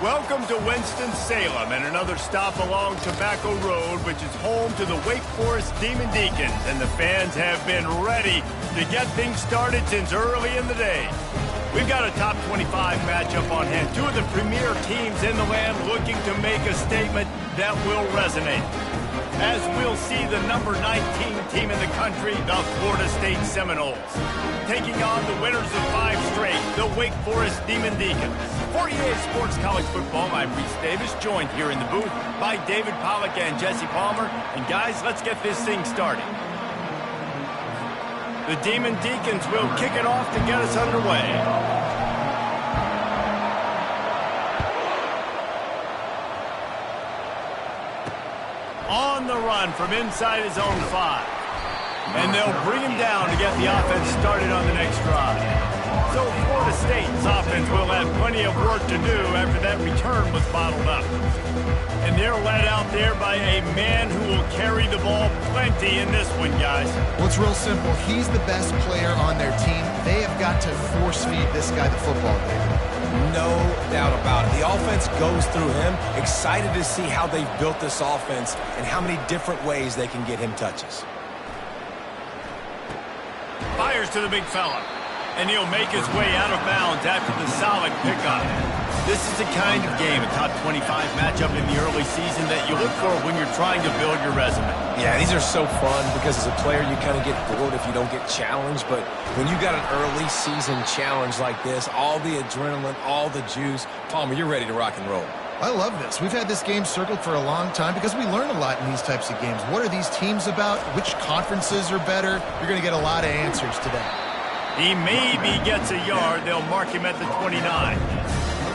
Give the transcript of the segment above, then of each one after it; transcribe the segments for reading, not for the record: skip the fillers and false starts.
Welcome to Winston-Salem and another stop along Tobacco Road, which is home to the Wake Forest Demon Deacons, and the fans have been ready to get things started since early in the day. We've got a top 25 matchup on hand, two of the premier teams in the land looking to make a statement that will resonate. As we'll see the number 19 team in the country, the Florida State Seminoles, taking on the winners of 5 straight, the Wake Forest Demon Deacons. For EA Sports College Football, I'm Reese Davis, joined here in the booth by David Pollack and Jesse Palmer. And guys, let's get this thing started. The Demon Deacons will kick it off to get us underway. On the run from inside his own 5. And they'll bring him down to get the offense started on the next drive. So Florida State's offense will have plenty of work to do after that return was bottled up. And they're led out there by a man who will carry the ball plenty in this one, guys. Well, it's real simple. He's the best player on their team. They have got to force-feed this guy the football, David. No doubt about it. The offense goes through him. Excited to see how they've built this offense and how many different ways they can get him touches. Fires to the big fella. And he'll make his way out of bounds after the solid pickup. This is the kind of game, a top 25 matchup in the early season, that you look for when you're trying to build your resume. Yeah, these are so fun because as a player you kind of get bored if you don't get challenged. But when you got an early season challenge like this, all the adrenaline, all the juice, Palmer, you're ready to rock and roll. I love this. We've had this game circled for a long time because we learn a lot in these types of games. What are these teams about? Which conferences are better? You're going to get a lot of answers today. He maybe gets a yard. They'll mark him at the 29.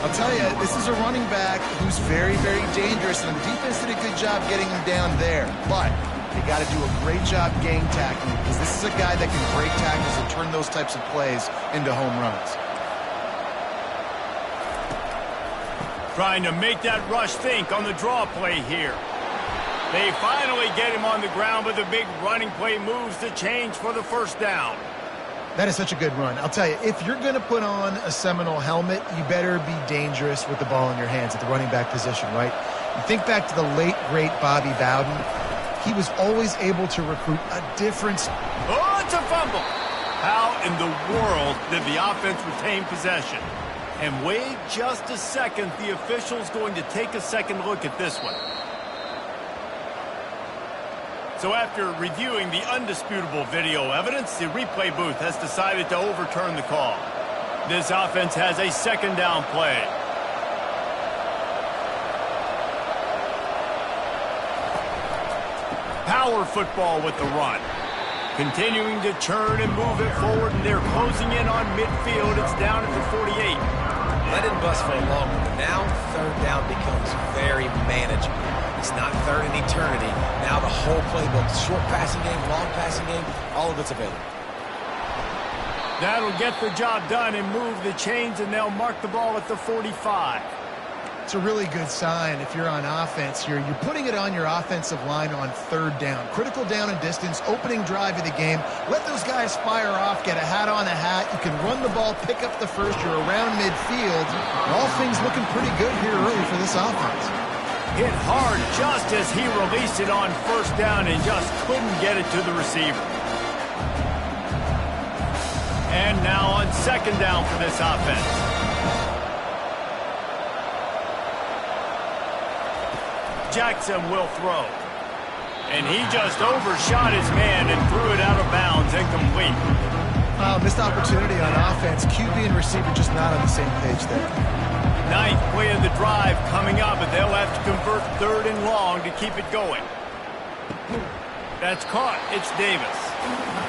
I'll tell you, this is a running back who's very, very dangerous, and the defense did a good job getting him down there. But they got to do a great job gang tackling because this is a guy that can break tackles and turn those types of plays into home runs. Trying to make that rush think on the draw play here. They finally get him on the ground, but the big running play moves the change for the first down. That is such a good run. I'll tell you, if you're going to put on a Seminole helmet, you better be dangerous with the ball in your hands at the running back position, right? You think back to the late, great Bobby Bowden. He was always able to recruit a difference. Oh, it's a fumble. How in the world did the offense retain possession? And wait just a second. The official's going to take a second look at this one. So after reviewing the undisputable video evidence, the replay booth has decided to overturn the call. This offense has a second down play. Power football with the run. Continuing to churn and move it forward, and they're closing in on midfield. It's down at the 48. Let it bust for a long one, but now third down becomes very manageable. It's not third in eternity. Now the whole playbook, short passing game, long passing game, all of it's available. That'll get the job done and move the chains, and they'll mark the ball at the 45. It's a really good sign if you're on offense here. You're putting it on your offensive line on third down. Critical down and distance, opening drive of the game. Let those guys fire off, get a hat on a hat. You can run the ball, pick up the first. You're around midfield. All things looking pretty good here early for this offense. Hit hard just as he released it on first down and just couldn't get it to the receiver. And now on second down for this offense. Jackson will throw. And he just overshot his man and threw it out of bounds, incomplete. Missed opportunity on offense. QB and receiver just not on the same page there. Ninth play of the drive coming up, but they'll have to convert third and long to keep it going. That's caught. It's Davis.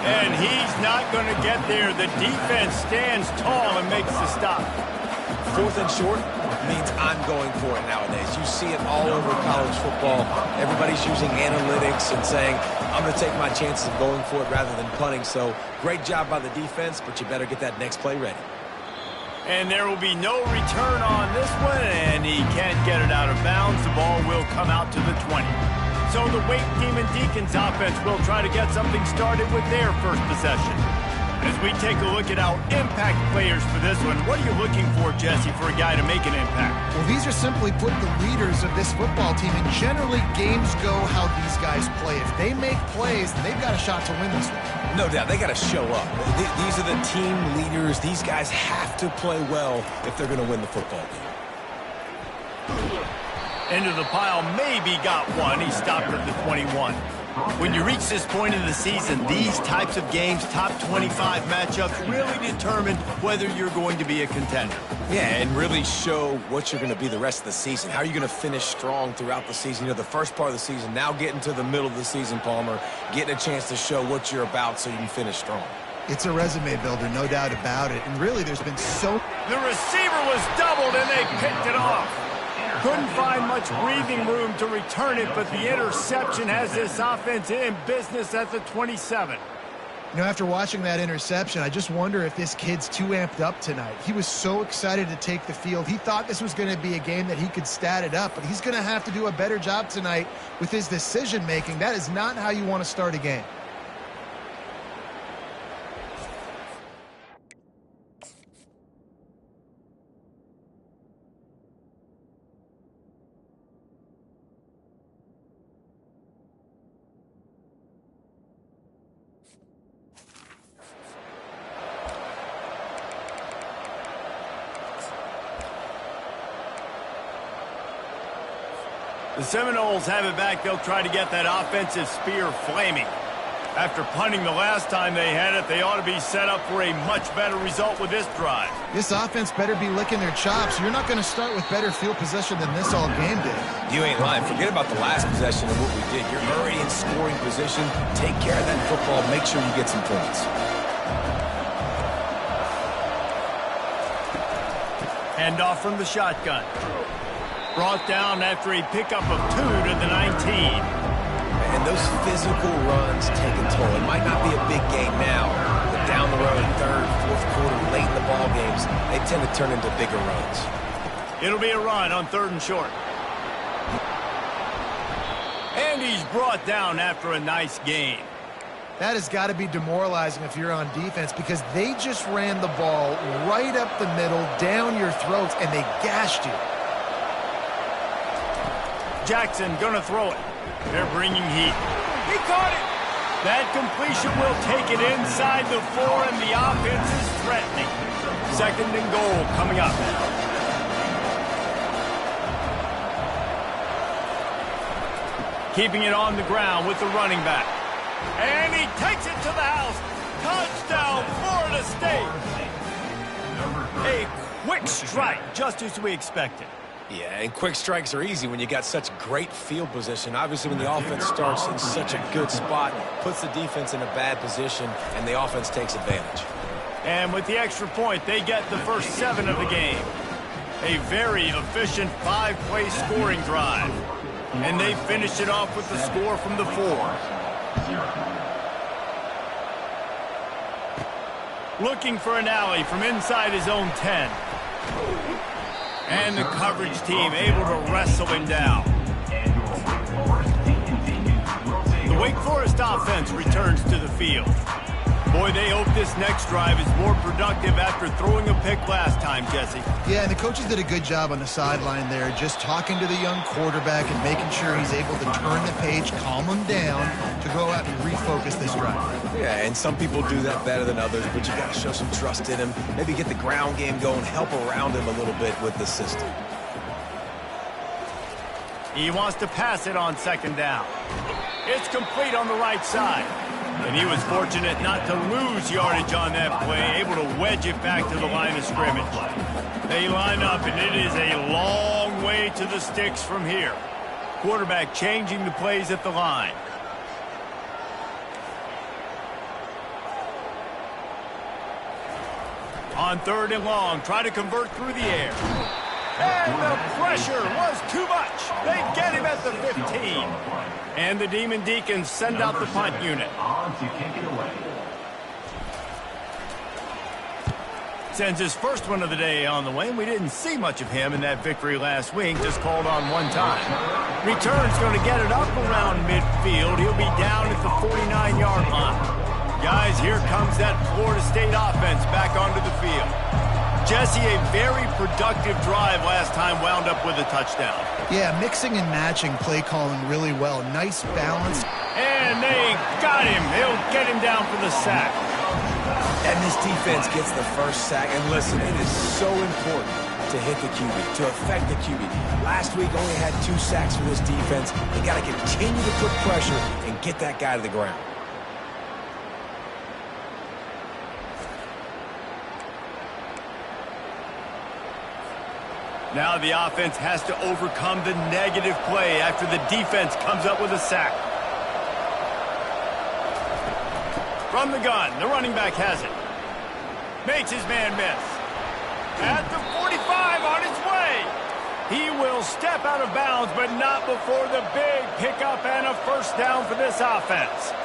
And he's not going to get there. The defense stands tall and makes the stop. Fourth and short means I'm going for it nowadays. You see it all over college football. Everybody's using analytics and saying, I'm going to take my chances of going for it rather than punting. So great job by the defense, but you better get that next play ready. And there will be no return on this one, and he can't get it out of bounds. The ball will come out to the 20. So the Wake Demon Deacons offense will try to get something started with their first possession. As we take a look at our impact players for this one, what are you looking for, Jesse, for a guy to make an impact? Well, these are simply put the leaders of this football team, and generally games go how these guys play. If they make plays, then they've got a shot to win this one. No doubt, they got to show up. These are the team leaders. These guys have to play well if they're going to win the football game. Into the pile, maybe got one. He stopped at the 21. When you reach this point in the season, these types of games, top 25 matchups, really determine whether you're going to be a contender. Yeah, and really show what you're going to be the rest of the season. How are you going to finish strong throughout the season? You know, the first part of the season, now getting to the middle of the season, Palmer, getting a chance to show what you're about so you can finish strong. It's a resume builder, no doubt about it. And really, there's been so... The receiver was doubled, and they picked it off. Couldn't find much breathing room to return it, but the interception has this offense in business at the 27. You know, after watching that interception, I just wonder if this kid's too amped up tonight. He was so excited to take the field. He thought this was going to be a game that he could stat it up, but he's going to have to do a better job tonight with his decision-making. That is not how you want to start a game. The Seminoles have it back. They'll try to get that offensive spear flaming. After punting the last time they had it, they ought to be set up for a much better result with this drive. This offense better be licking their chops. You're not going to start with better field possession than this all game did. You ain't lying. Forget about the last possession and what we did. You're already in scoring position. Take care of that football. Make sure you get some points. Hand off from the shotgun. Brought down after a pickup of 2 to the 19. And those physical runs take a toll. It might not be a big game now, but down the road, third, fourth quarter, late in the ball games, they tend to turn into bigger runs. It'll be a run on 3rd and short. And he's brought down after a nice gain. That has got to be demoralizing if you're on defense, because they just ran the ball right up the middle, down your throats, and they gashed you. Jackson gonna throw it. They're bringing heat. He caught it. That completion will take it inside the 4, and the offense is threatening. 2nd and goal coming up. Keeping it on the ground with the running back. And he takes it to the house. Touchdown, Florida State. A quick strike, just as we expected. Yeah, and quick strikes are easy when you got such great field position. Obviously, when the offense starts in such a good spot, puts the defense in a bad position, and the offense takes advantage. And with the extra point, they get the first 7 of the game. A very efficient 5-play scoring drive. And they finish it off with the score from the 4. Looking for an alley from inside his own 10. And the coverage team able to wrestle him down. The Wake Forest offense returns to the field. Boy, they hope this next drive is more productive after throwing a pick last time, Jesse. Yeah, and the coaches did a good job on the sideline there, just talking to the young quarterback and making sure he's able to turn the page, calm him down, to go out and refocus this drive. Yeah, and some people do that better than others, but you got to show some trust in him. Maybe get the ground game going, help around him a little bit with the system. He wants to pass it on 2nd down. It's complete on the right side. And he was fortunate not to lose yardage on that play, able to wedge it back to the line of scrimmage. They line up, and it is a long way to the sticks from here. Quarterback changing the plays at the line. On 3rd and long, try to convert through the air. And the pressure was too much. They get him at the 15. And the Demon Deacons send out the punt unit. Sends his first one of the day on the way, and we didn't see much of him in that victory last week, just called on 1 time. Return's going to get it up around midfield. He'll be down at the 49-yard line. Guys as here comes that Florida State offense back onto the field. Jesse, a very productive drive last time wound up with a touchdown. Yeah, mixing and matching play calling really well. Nice balance. And they got him. They'll get him down for the sack. And this defense gets the first sack. And listen, it is so important to hit the QB, to affect the QB. Last week only had 2 sacks for this defense. They got to continue to put pressure and get that guy to the ground. Now the offense has to overcome the negative play after the defense comes up with a sack. From the gun, the running back has it. Makes his man miss. At the 45, on his way. He will step out of bounds, but not before the big pickup and a first down for this offense.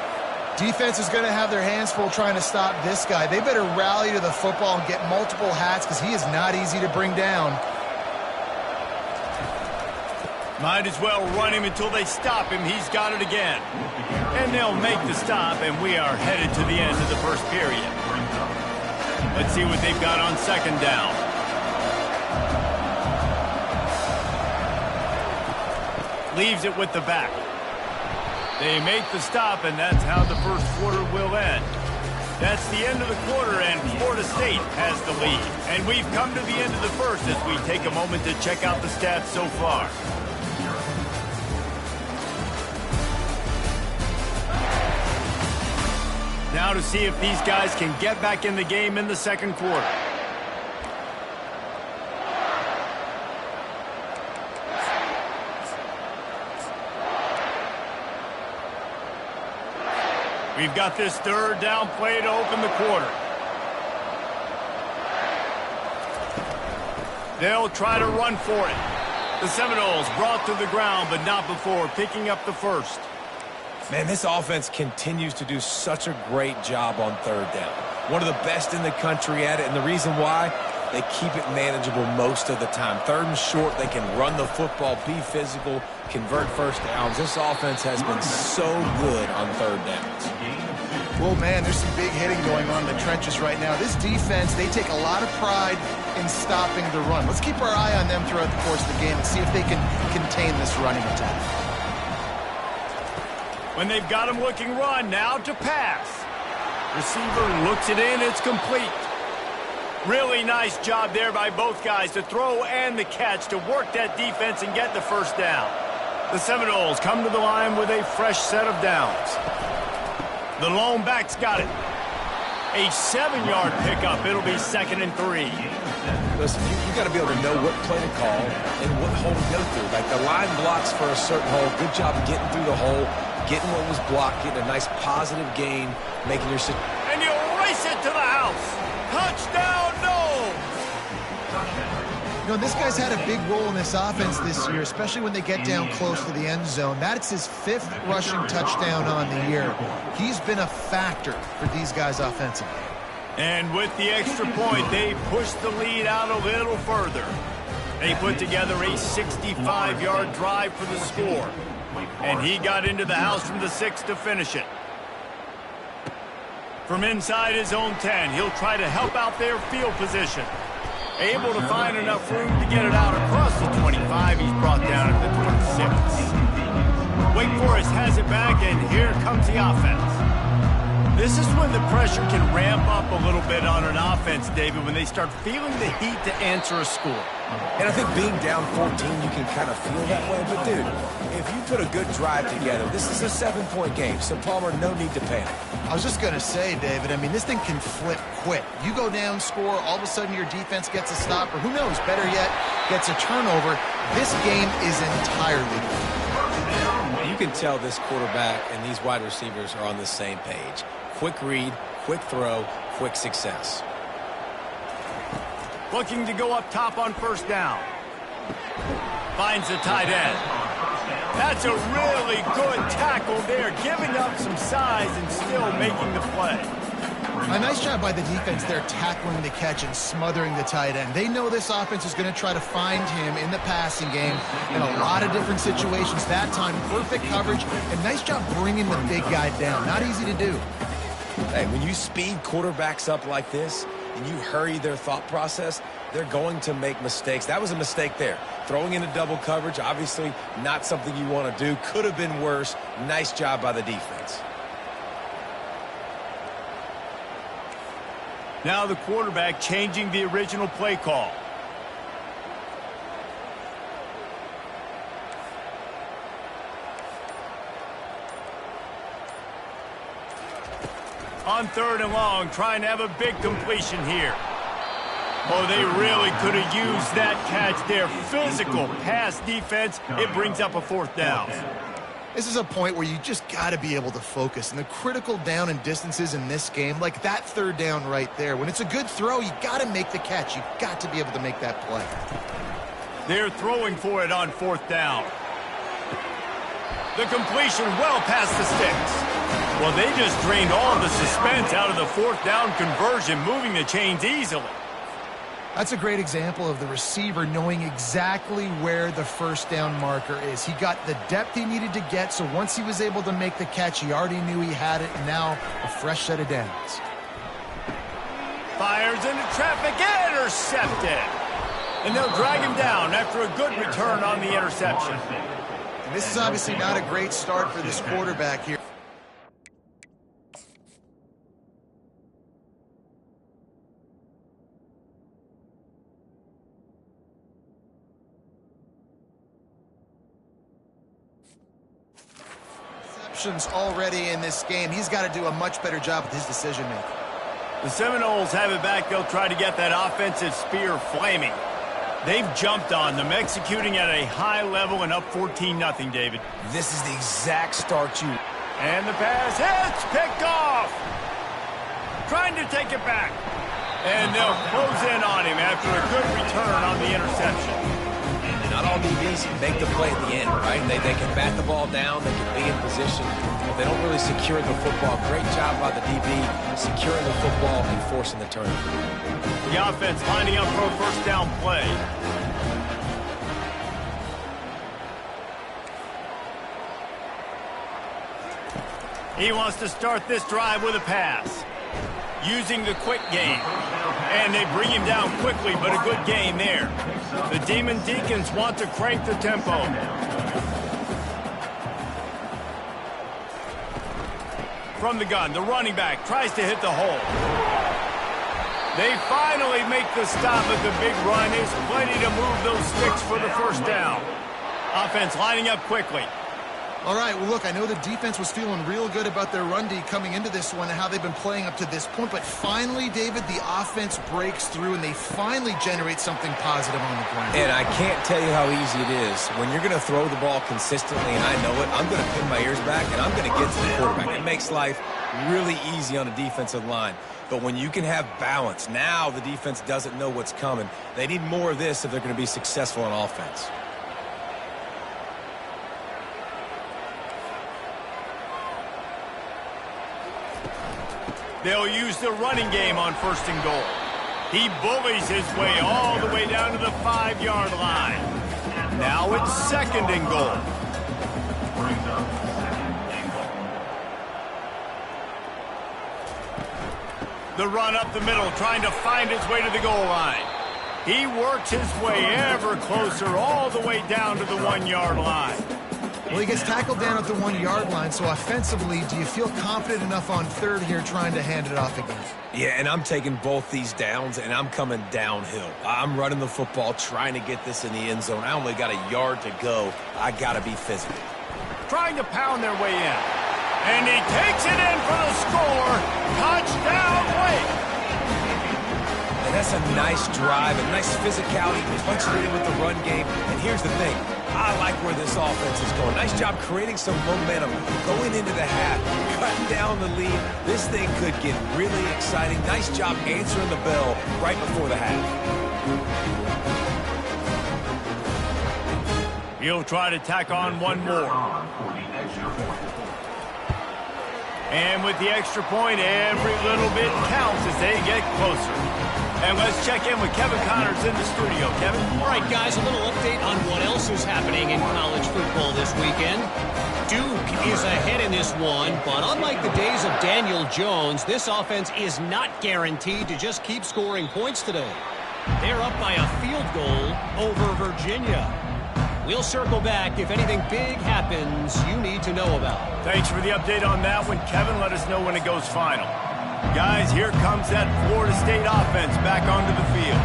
Defense is going to have their hands full trying to stop this guy. They better rally to the football and get multiple hats because he is not easy to bring down. Might as well run him until they stop him. He's got it again. And they'll make the stop, and we are headed to the end of the first period. Let's see what they've got on second down. Leaves it with the back. They make the stop, and that's how the first quarter will end. That's the end of the quarter, and Florida State has the lead. And we've come to the end of the first as we take a moment to check out the stats so far. Now to see if these guys can get back in the game in the second quarter. We've got this third down play to open the quarter. They'll try to run for it. The Seminoles brought to the ground, but not before picking up the first. Man, this offense continues to do such a great job on third down. One of the best in the country at it, and the reason why, they keep it manageable most of the time. Third and short, they can run the football, be physical, convert first downs. This offense has been so good on third downs. Well, man, there's some big hitting going on in the trenches right now. This defense, they take a lot of pride in stopping the run. Let's keep our eye on them throughout the course of the game and see if they can contain this running attack. When they've got him looking run, now to pass. Receiver looks it in, it's complete. Really nice job there by both guys to throw and the catch to work that defense and get the first down. The Seminoles come to the line with a fresh set of downs. The lone back's got it. A 7-yard pickup. It'll be 2nd and 3. Listen, you got to be able to know what play to call and what hole to go through. Like the line blocks for a certain hole. Good job of getting through the hole, getting what was blocked, getting a nice positive gain, making your... And you race it to the house. Touchdown, no! You know, this guy's had a big role in this offense this year, especially when they get down close to the end zone. That's his 5th rushing touchdown on the year. He's been a factor for these guys offensively. And with the extra point, they push the lead out a little further. They put together a 65-yard drive for the score. And he got into the house from the 6 to finish it. From inside his own 10, he'll try to help out their field position. Able to find enough room to get it out across the 25. He's brought down at the 26. Wake Forest has it back, and here comes the offense. This is when the pressure can ramp up a little bit on an offense, David, when they start feeling the heat to answer a score. And I think being down 14, you can kind of feel that way. But, dude, if you put a good drive together, this is a 7-point game. So, Palmer, no need to panic. I was just going to say, David, I mean, this thing can flip quick. You go down, score, all of a sudden your defense gets a stop, or who knows, better yet, gets a turnover. This game is entirely different. You can tell this quarterback and these wide receivers are on the same page. Quick read, quick throw, quick success. Looking to go up top on first down. Finds the tight end. That's a really good tackle there, giving up some size and still making the play. A nice job by the defense there, tackling the catch and smothering the tight end. They know this offense is going to try to find him in the passing game in a lot of different situations. That time, perfect coverage, and nice job bringing the big guy down. Not easy to do. Hey, when you speed quarterbacks up like this and you hurry their thought process, they're going to make mistakes. That was a mistake there. Throwing into double coverage, obviously not something you want to do. Could have been worse. Nice job by the defense. Now the quarterback changing the original play call. On 3rd and long, trying to have a big completion here. Oh, they really could have used that catch there. Physical pass defense. It brings up a 4th down. This is a point where you just got to be able to focus. And the critical down and distances in this game, like that 3rd down right there, when it's a good throw, you got to make the catch. You've got to be able to make that play. They're throwing for it on 4th down. The completion well past the sticks. Well, they just drained all the suspense out of the 4th down conversion, moving the chains easily. That's a great example of the receiver knowing exactly where the 1st down marker is. He got the depth he needed to get, so once he was able to make the catch, he already knew he had it, and now a fresh set of downs. Fires into traffic, intercepted. And they'll drag him down after a good return on the interception. And this is obviously not a great start for this quarterback here. Already in this game. He's got to do a much better job with his decision-making. The Seminoles have it back. They'll try to get that offensive spear flaming. They've jumped on them, executing at a high level and up 14-0, David. This is the exact start you... And the pass hits, picked off. Trying to take it back. And they'll close in on him after a good return on the interception. Not all DBs make the play at the end, right? They can bat the ball down, they can be in position, but they don't really secure the football. Great job by the DB securing the football and forcing the turnover. The offense lining up for a 1st down play. He wants to start this drive with a pass, using the quick game. And they bring him down quickly, but a good gain there. The Demon Deacons want to crank the tempo. From the gun, the running back tries to hit the hole. They finally make the stop at the big run. Is plenty to move those sticks for the 1st down. Offense lining up quickly. All right, well, look, I know the defense was feeling real good about their run D coming into this one and how they've been playing up to this point, but finally, David, the offense breaks through and they finally generate something positive on the ground. And I can't tell you how easy it is. When you're going to throw the ball consistently, and I know it, I'm going to pin my ears back and I'm going to get to the quarterback. It makes life really easy on a defensive line. But when you can have balance, now the defense doesn't know what's coming. They need more of this if they're going to be successful on offense. They'll use the running game on 1st and goal. He bullies his way all the way down to the 5-yard line. Now it's 2nd and goal. The run up the middle, trying to find his way to the goal line. He works his way ever closer all the way down to the 1-yard line. Well, he gets tackled down at the 1-yard line, so offensively, do you feel confident enough on 3rd here trying to hand it off again? Yeah, and I'm taking both these downs, and I'm coming downhill. I'm running the football, trying to get this in the end zone. I only got a yard to go. I got to be physical. Trying to pound their way in. And he takes it in for the score. Touchdown, Wake. And that's a nice drive, a nice physicality, punching it in with the run game. And here's the thing. I like where this offense is going. Nice job creating some momentum, going into the half, cutting down the lead. This thing could get really exciting. Nice job answering the bell right before the half. He'll try to tack on one more. And with the extra point, every little bit counts as they get closer. And let's check in with Kevin Connors in the studio. Kevin? All right, guys, a little update on what else is happening in college football this weekend. Duke is ahead in this one, but unlike the days of Daniel Jones, this offense is not guaranteed to just keep scoring points today. They're up by a field goal over Virginia. We'll circle back if anything big happens you need to know about. Thanks for the update on that one, Kevin. Let us know when it goes final. Guys, here comes that Florida State offense back onto the field.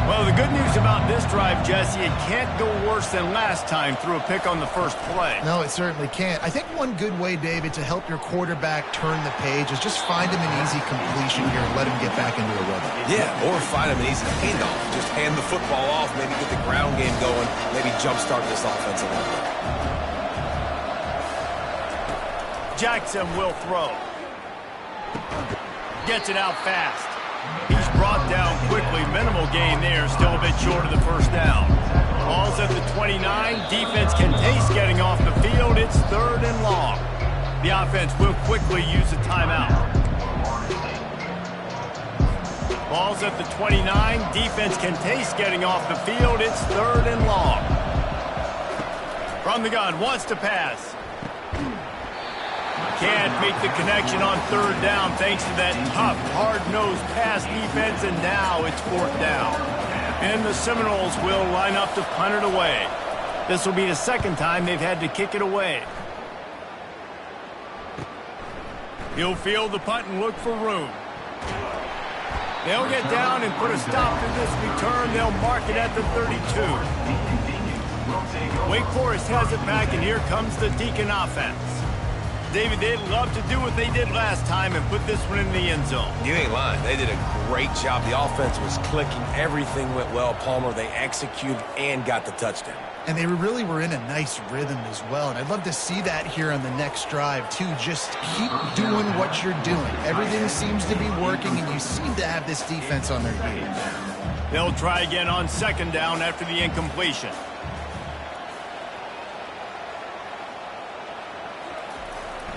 Well, the good news about this drive, Jesse, it can't go worse than last time through a pick on the first play. No, it certainly can't. I think one good way, David, to help your quarterback turn the page is just find him an easy completion here and let him get back into a rhythm. Yeah, or find him an easy handoff. Just hand the football off, maybe get the ground game going, maybe jumpstart this offense a little bit. Jackson will throw. Gets it out fast. He's brought down quickly. Minimal gain there. Still a bit short of the first down. Ball's at the 29. Defense can taste getting off the field. It's 3rd and long. The offense will quickly use a timeout. Ball's at the 29. Defense can taste getting off the field. It's 3rd and long. From the gun. Wants to pass. Can't make the connection on 3rd down thanks to that tough, hard-nosed pass defense, and now it's 4th down. And the Seminoles will line up to punt it away. This will be the second time they've had to kick it away. He'll field the punt and look for room. They'll get down and put a stop to this return. They'll mark it at the 32. Wake Forest has it back, and here comes the Deacon offense. David, they'd love to do what they did last time and put this one in the end zone. You ain't lying. They did a great job. The offense was clicking. Everything went well. Palmer, they executed and got the touchdown. And they really were in a nice rhythm as well. And I'd love to see that here on the next drive, too. Just keep doing what you're doing. Everything seems to be working, and you seem to have this defense on their heels. They'll try again on 2nd down after the incompletion.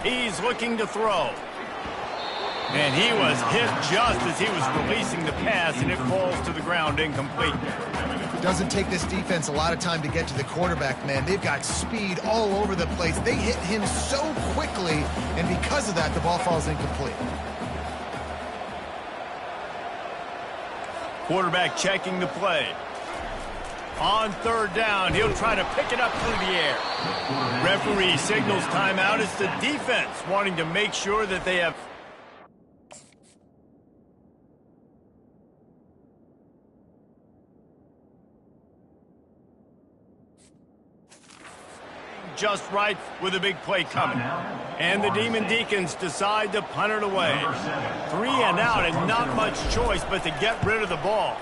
He's looking to throw. And he was hit just as he was releasing the pass, and it falls to the ground incomplete. It doesn't take this defense a lot of time to get to the quarterback, man. They've got speed all over the place. They hit him so quickly, and because of that, the ball falls incomplete. Quarterback checking the play. On 3rd down, he'll try to pick it up through the air. Referee signals timeout. It's the defense wanting to make sure that they have... just right with a big play coming. And the Demon Deacons decide to punt it away. 3 and out, and not much choice but to get rid of the ball.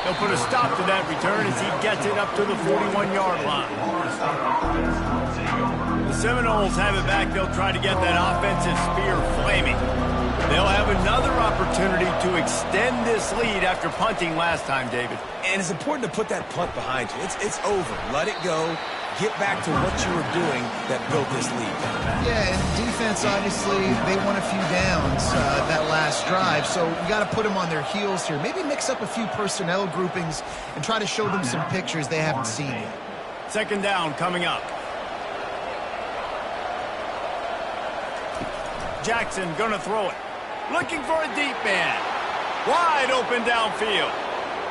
He'll put a stop to that return as he gets it up to the 41-yard line. The Seminoles have it back. They'll try to get that offensive spear flaming. They'll have another opportunity to extend this lead after punting last time, David. And it's important to put that punt behind you. It's over. Let it go. Get back to what you were doing that built this lead. Yeah, and defense, obviously, they won a few downs that last drive, so you got to put them on their heels here. Maybe mix up a few personnel groupings and try to show them some pictures they haven't seen yet. 2nd down coming up. Jackson gonna throw it. Looking for a deep man. Wide open downfield.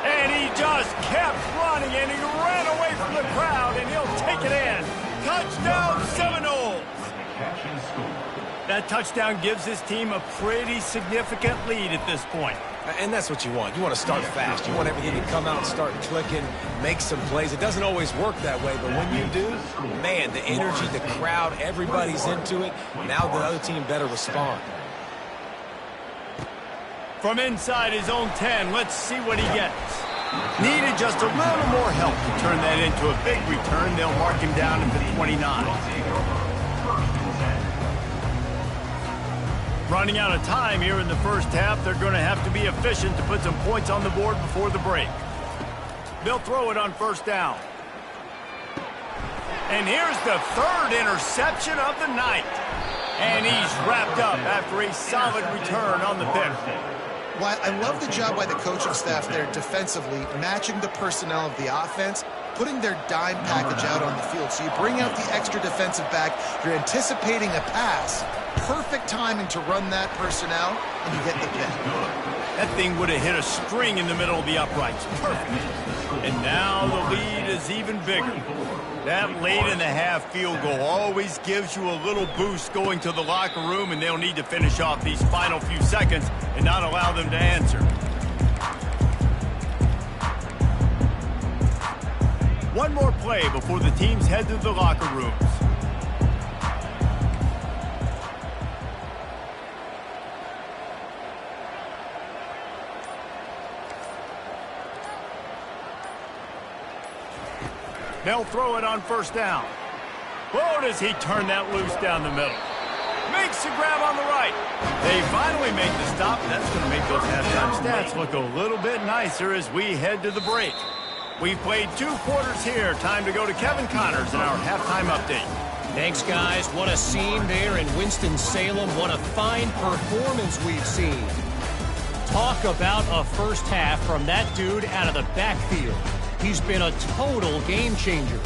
And he just kept running, and he ran away from the crowd, and he'll take it in. Touchdown, Seminoles! That touchdown gives his team a pretty significant lead at this point. And that's what you want. You want to start fast. You want everything to come out and start clicking, make some plays. It doesn't always work that way, but when you do, man, the energy, the crowd, everybody's into it. Now the other team better respond. From inside his own 10, let's see what he gets. Needed just a little more help to turn that into a big return. They'll mark him down at the 29. Running out of time here in the first half. They're going to have to be efficient to put some points on the board before the break. They'll throw it on 1st down. And here's the 3rd interception of the night. And he's wrapped up after a solid return on the pick. Well, I love the job by the coaching staff there defensively, matching the personnel of the offense, putting their dime package out on the field. So you bring out the extra defensive back, you're anticipating a pass, perfect timing to run that personnel, and you get the pick. That thing would have hit a string in the middle of the uprights. Perfect. And now the lead is even bigger. That late-in-the-half field goal always gives you a little boost going to the locker room, and they'll need to finish off these final few seconds and not allow them to answer. One more play before the teams head to the locker rooms. They'll throw it on first down. Oh, does he turn that loose down the middle. Makes the grab on the right. They finally make the stop. That's going to make those halftime stats look a little bit nicer as we head to the break. We've played 2 quarters here. Time to go to Kevin Connors in our halftime update. Thanks, guys. What a scene there in Winston-Salem. What a fine performance we've seen. Talk about a first half from that dude out of the backfield. He's been a total game changer.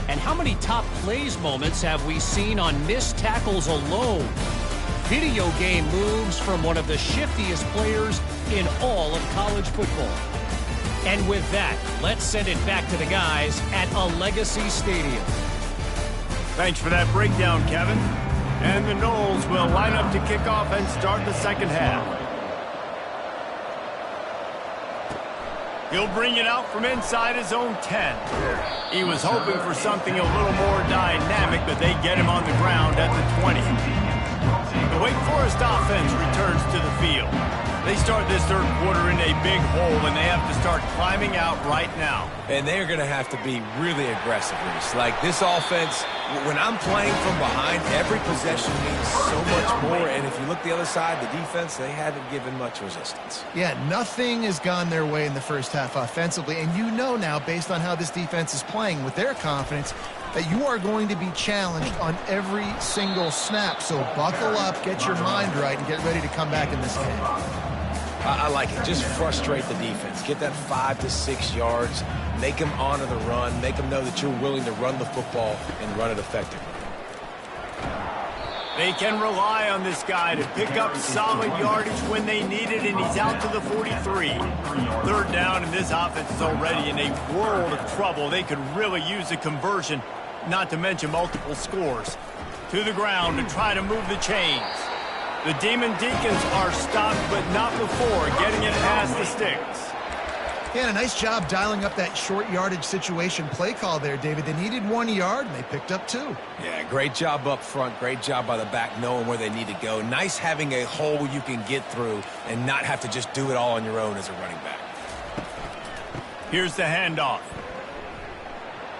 And how many top plays moments have we seen on missed tackles alone? Video game moves from one of the shiftiest players in all of college football. And with that, let's send it back to the guys at a Legacy Stadium. Thanks for that breakdown, Kevin. And the Noles will line up to kick off and start the second half. He'll bring it out from inside his own 10. He was hoping for something a little more dynamic, but they get him on the ground at the 20. The Wake Forest offense returns to the field. They start this third quarter in a big hole, and they have to start climbing out right now. And they're going to have to be really aggressive. Like this offense, when I'm playing from behind, every possession means so much more. And if you look the other side, the defense, they haven't given much resistance. Yeah, nothing has gone their way in the first half offensively. And you know now, based on how this defense is playing with their confidence, that you are going to be challenged on every single snap. So buckle up, get your mind right, and get ready to come back in this game. I like it. Just frustrate the defense. Get that 5 to 6 yards. Make them honor the run. Make them know that you're willing to run the football and run it effectively. They can rely on this guy to pick up solid yardage when they need it, and he's out to the 43. Third down, and this offense is already in a world of trouble. They could really use a conversion, not to mention multiple scores. To the ground to try to move the chains. The Demon Deacons are stopped, but not before getting it past the sticks. Yeah, and a nice job dialing up that short yardage situation play call there, David. They needed 1 yard, and they picked up 2. Yeah, great job up front. Great job by the back knowing where they need to go. Nice having a hole you can get through and not have to just do it all on your own as a running back. Here's the handoff.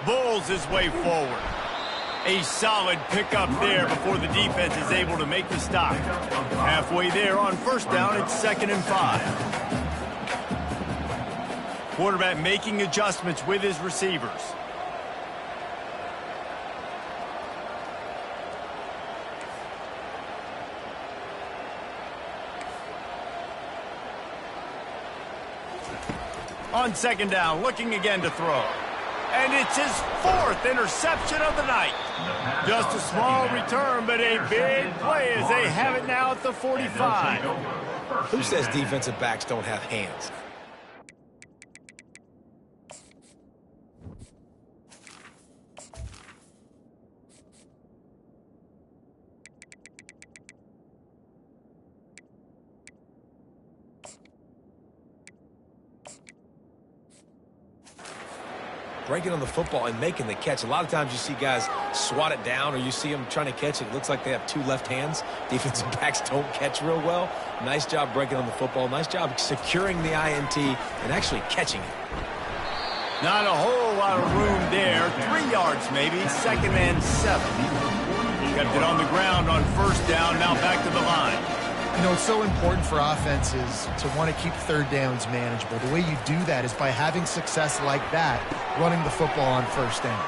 Bulls his way forward. A solid pickup there before the defense is able to make the stop. Halfway there on first down, it's 2nd and 5. Quarterback making adjustments with his receivers. On 2nd down, looking again to throw. And it's his 4th interception of the night. Just a small return, but a big play as they have it now at the 45. Who says defensive backs don't have hands? Breaking on the football and making the catch. A lot of times you see guys swat it down or you see them trying to catch it. It looks like they have 2 left hands. Defensive backs don't catch real well. Nice job breaking on the football. Nice job securing the INT and actually catching it. Not a whole lot of room there. 3 yards maybe. 2nd and 7. Kept it on the ground on first down. Now back to the line. You know, it's so important for offenses to want to keep third downs manageable. The way you do that is by having success like that, running the football on first down.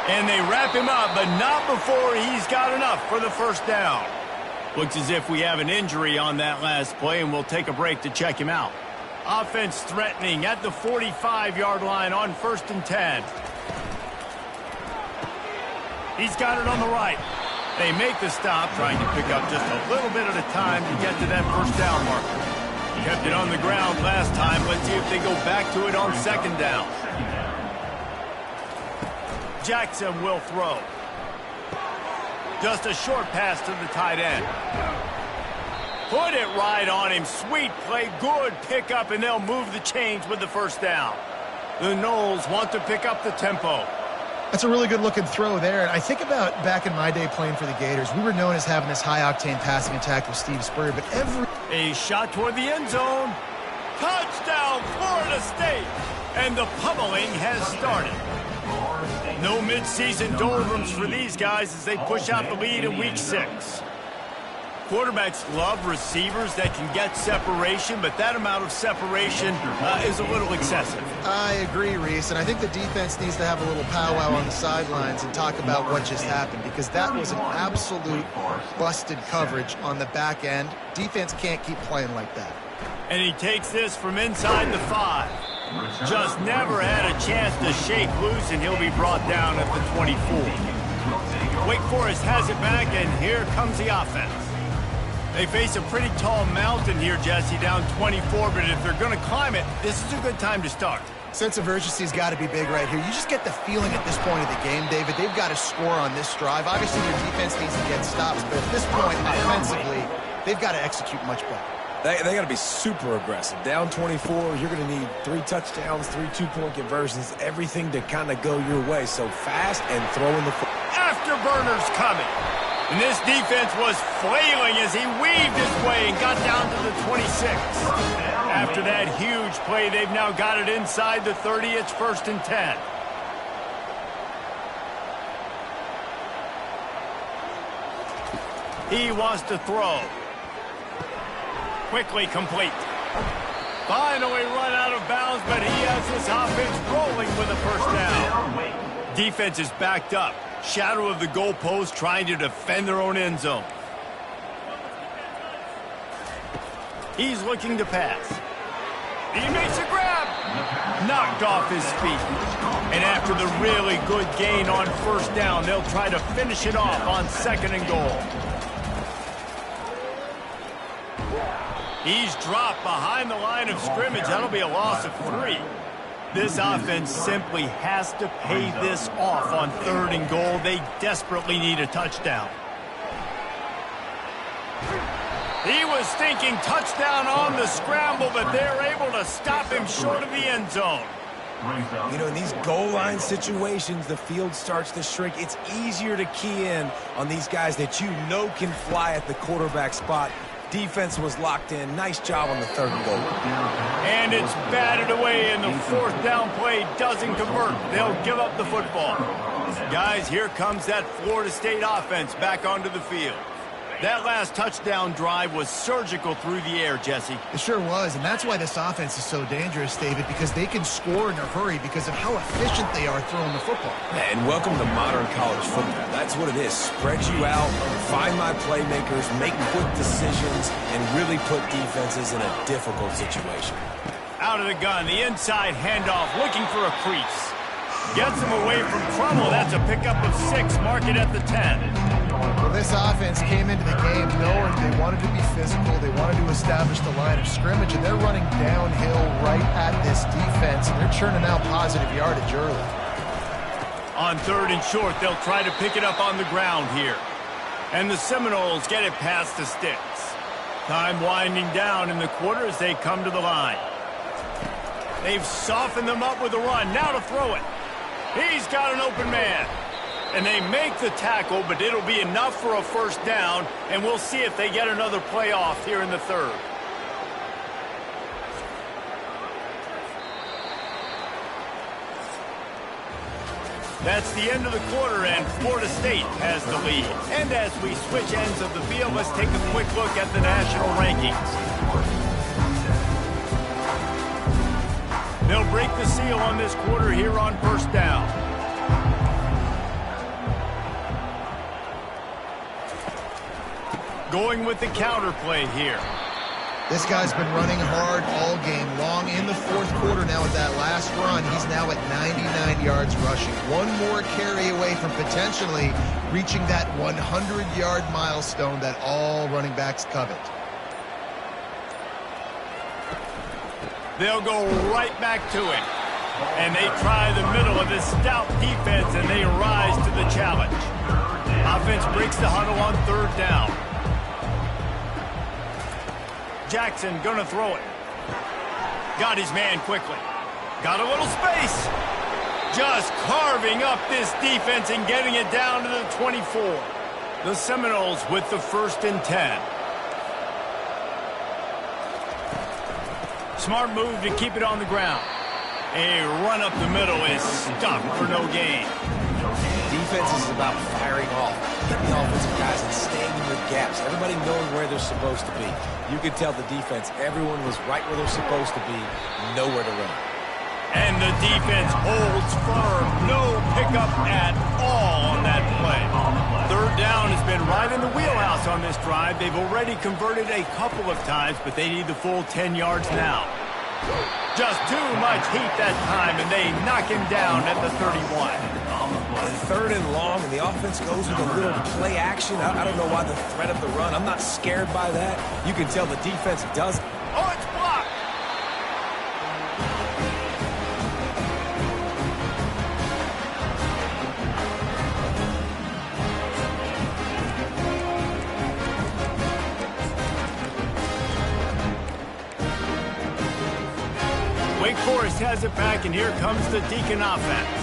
And they wrap him up, but not before he's got enough for the first down. Looks as if we have an injury on that last play, and we'll take a break to check him out. Offense threatening at the 45-yard line on 1st and 10. He's got it on the right. They make the stop, trying to pick up just a little bit at a time to get to that first down marker. Kept it on the ground last time. Let's see if they go back to it on 2nd down. Jackson will throw. Just a short pass to the tight end. Put it right on him. Sweet play, good pickup, and they'll move the chains with the first down. The Noles want to pick up the tempo. That's a really good-looking throw there. And I think about back in my day playing for the Gators, we were known as having this high-octane passing attack with Steve Spurrier, but A shot toward the end zone. Touchdown, Florida State! And the pummeling has started. No midseason doldrums for these guys as they push out the lead in Week 6. Quarterbacks love receivers that can get separation, but that amount of separation is a little excessive. I agree, Reese, and I think the defense needs to have a little powwow on the sidelines and talk about what just happened, because that was an absolute busted coverage on the back end. Defense can't keep playing like that. And he takes this from inside the 5. Just never had a chance to shake loose, and he'll be brought down at the 24. Wake Forest has it back, and here comes the offense. They face a pretty tall mountain here, Jesse, down 24, but if they're going to climb it, this is a good time to start. Sense of urgency's got to be big right here. You just get the feeling at this point of the game, David, they've got to score on this drive. Obviously, their defense needs to get stops, but at this point, offensively, they've got to execute much better. They got to be super aggressive. Down 24, you're going to need 3 touchdowns, 3 two-point conversions, everything to kind of go your way. So fast and throwing the football. Afterburners coming. And this defense was flailing as he weaved his way and got down to the 26. After that huge play, they've now got it inside the 30. It's 1st and 10. He wants to throw. Quickly complete. Finally run out of bounds, but he has this offense rolling with a first down. Defense is backed up. Shadow of the goalpost, trying to defend their own end zone. He's looking to pass. He makes a grab. Knocked off his feet. And after the really good gain on first down, they'll try to finish it off on 2nd and goal. He's dropped behind the line of scrimmage. That'll be a loss of 3. This offense simply has to pay this off on 3rd and goal. They desperately need a touchdown. He was thinking touchdown on the scramble, but they're able to stop him short of the end zone. You know, in these goal line situations, the field starts to shrink. It's easier to key in on these guys that you know can fly at the quarterback spot. Defense was locked in. Nice job on the 3rd and goal. And it's batted away, and the 4th down play doesn't convert. They'll give up the football. Guys, here comes that Florida State offense back onto the field. That last touchdown drive was surgical through the air, Jesse. It sure was, and that's why this offense is so dangerous, David, because they can score in a hurry because of how efficient they are throwing the football. And welcome to modern college football. That's what it is. Spread you out, find my playmakers, make quick decisions, and really put defenses in a difficult situation. Out of the gun, the inside handoff, looking for a crease. Gets him away from trouble. That's a pickup of 6. Mark it at the 10. Well, this offense came into the game knowing they wanted to be physical. They wanted to establish the line of scrimmage, and they're running downhill right at this defense, and they're churning out positive yardage early. On 3rd and short, they'll try to pick it up on the ground here. And the Seminoles get it past the sticks. Time winding down in the quarter as they come to the line. They've softened them up with a run. Now to throw it. He's got an open man. And they make the tackle, but it'll be enough for a first down, and we'll see if they get another play off here in the 3rd. That's the end of the quarter, and Florida State has the lead. And as we switch ends of the field, let's take a quick look at the national rankings. They'll break the seal on this quarter here on first down. going with the counter play here. This guy's been running hard all game long in the fourth quarter. Now with that last run, he's now at 99 yards rushing. One more carry away from potentially reaching that 100-yard milestone that all running backs covet. They'll go right back to it. And they try the middle of this stout defense, and they rise to the challenge. Offense breaks the huddle on third down. Jackson gonna throw it. Got his man quickly. Got a little space. Just carving up this defense and getting it down to the 24. The Seminoles with the 1st and 10. Smart move to keep it on the ground. A run up the middle is stopped for no gain. Defense is about firing off, hitting the offensive guys and staying in their gaps. Everybody knowing where they're supposed to be. You could tell the defense, everyone was right where they're supposed to be, nowhere to run. And the defense holds firm. No pickup at all on that play. Third down has been right in the wheelhouse on this drive. They've already converted a couple of times, but they need the full 10 yards now. Just too much heat that time, and they knock him down at the 31. Third and long, and the offense goes with a little play action. I don't know why the threat of the run. I'm not scared by that. You can tell the defense does. Oh, it's blocked. Wake Forest has it back, and here comes the Deacon offense.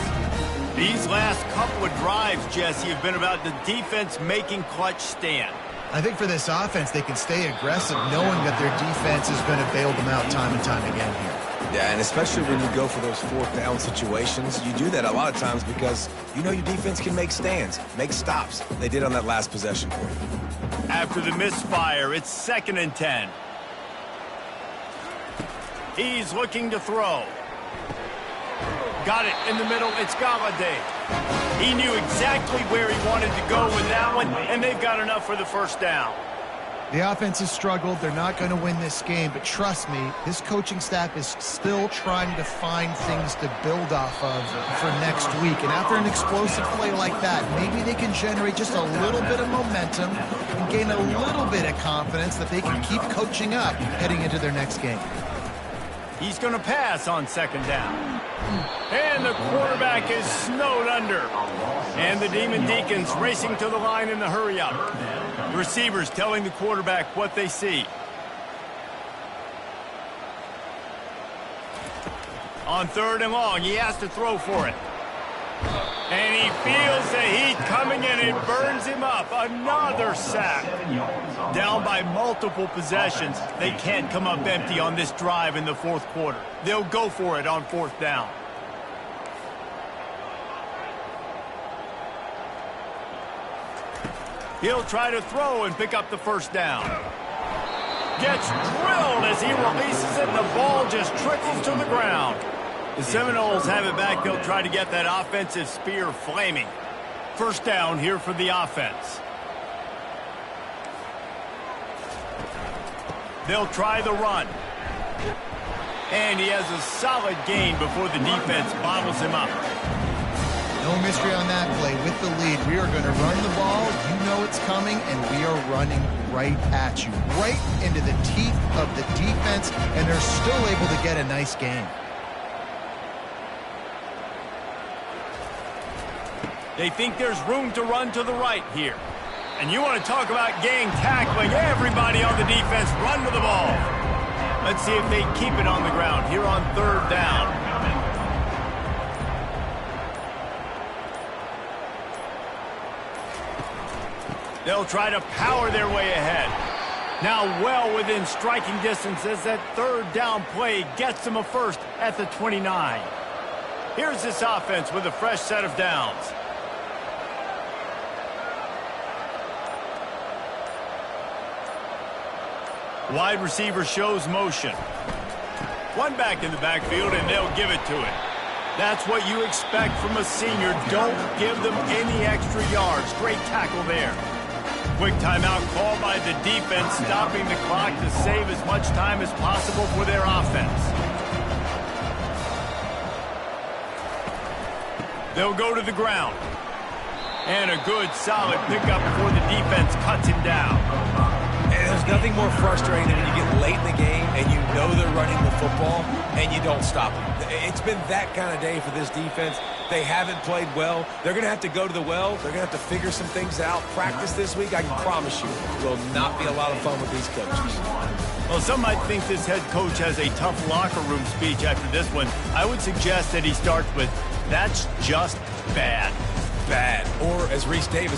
These last couple of drives, Jesse, have been about the defense making clutch stand. I think for this offense, they can stay aggressive knowing that their defense is going to bail them out time and time again here. Yeah, and especially when you go for those fourth down situations, you do that a lot of times because you know your defense can make stands, make stops. They did on that last possession for you. After the misfire, it's 2nd and 10. He's looking to throw. Got it in the middle. It's Galladay. He knew exactly where he wanted to go with that one, and they've got enough for the 1st down. The offense has struggled. They're not going to win this game, but trust me, this coaching staff is still trying to find things to build off of for next week. And after an explosive play like that, maybe they can generate just a little bit of momentum and gain a little bit of confidence that they can keep coaching up heading into their next game. He's going to pass on 2nd down. And the quarterback is snowed under. And the Demon Deacons racing to the line in the hurry-up. Receivers telling the quarterback what they see. On 3rd and long, he has to throw for it. And he feels the heat coming in. It burns him up. Another sack. Down by multiple possessions. They can't come up empty on this drive in the 4th quarter. They'll go for it on 4th down. He'll try to throw and pick up the 1st down. Gets drilled as he releases it, and the ball just trickles to the ground. The Seminoles have it back. They'll try to get that offensive spear flaming. 1st down here for the offense. They'll try the run. And he has a solid gain before the defense bottles him up. No mystery on that play. With the lead, we are going to run the ball. You know it's coming, and we are running right at you. Right into the teeth of the defense, and they're still able to get a nice gain. They think there's room to run to the right here. And you want to talk about gang tackling. Everybody on the defense run to the ball. Let's see if they keep it on the ground here on 3rd down. They'll try to power their way ahead. Now well within striking distance as that 3rd down play gets them a 1st at the 29. Here's this offense with a fresh set of downs. Wide receiver shows motion. One back in the backfield, and they'll give it to it. That's what you expect from a senior. Don't give them any extra yards. Great tackle there. quick timeout called by the defense, stopping the clock to save as much time as possible for their offense. They'll go to the ground. And a good, solid pickup before the defense cuts him down. And there's nothing more frustrating than when you get late in the game and you know they're running the football and you don't stop them. It's been that kind of day for this defense. They haven't played well. They're going to have to go to the well. They're going to have to figure some things out. Practice this week, I can promise you, will not be a lot of fun with these coaches. Well, some might think this head coach has a tough locker room speech after this one. I would suggest that he starts with, "That's just bad." Bad. Or, as Reese Davis